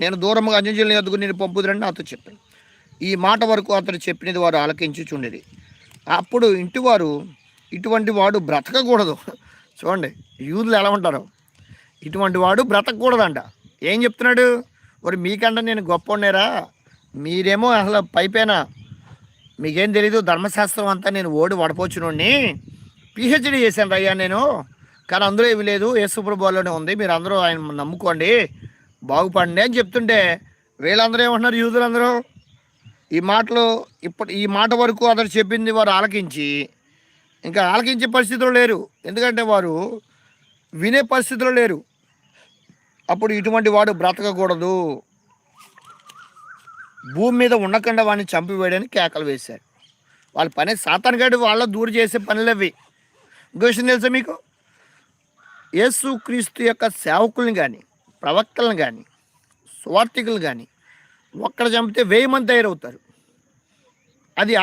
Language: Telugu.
నేను దూరముగా అన్యజనుల యొద్దకు నేను పంపుదురని నాతో చెప్పాను. ఈ మాట వరకు అతడు చెప్పినది వారు ఆలకించుచుండిరి. అప్పుడు ఇంటివారు, ఇటువంటి వాడు బ్రతకకూడదు. చూడండి యూదులు ఎలా ఉంటారు, ఇటువంటి వాడు బ్రతకూడదంట. ఏం చెప్తున్నాడు? మరి మీకంటే నేను గొప్ప మీరేమో అసలు పైపైన మీకేం తెలీదు, ధర్మశాస్త్రం అంతా నేను వడపోచునోడిని, పిహెచ్డి చేశాను అయ్యా నేను, కానీ అందులో ఏమి లేదు, యేసుప్రభువులోనే ఉంది, మీరు అందరూ ఆయన నమ్ముకోండి, బాగుపడండి అని చెప్తుంటే వీళ్ళందరూ ఏమంటున్నారు? యూదులందరూ ఈ మాట వరకు అతడు చెప్పింది వారు ఆలకించి, ఇంకా ఆలకించే పరిస్థితిలో లేరు, ఎందుకంటే వారు వినే పరిస్థితిలో లేరు. అప్పుడు ఇటువంటి వాడు బ్రతకకూడదు, భూమి మీద ఉండకుండా వాడిని చంపివేయడానికి కేకలు వేశారు. వాళ్ళ పని సాతానుగాడు వాళ్ళ దూరు చేసే పనులు అవి. ఇంకో విషయం తెలుసా మీకు? యేసు క్రీస్తు యొక్క సేవకుల్ని కానీ, ప్రవక్తలను కానీ, సువార్థికులు కానీ ఒక్కడ చంపితే 1000 మంది తయారవుతారు. అది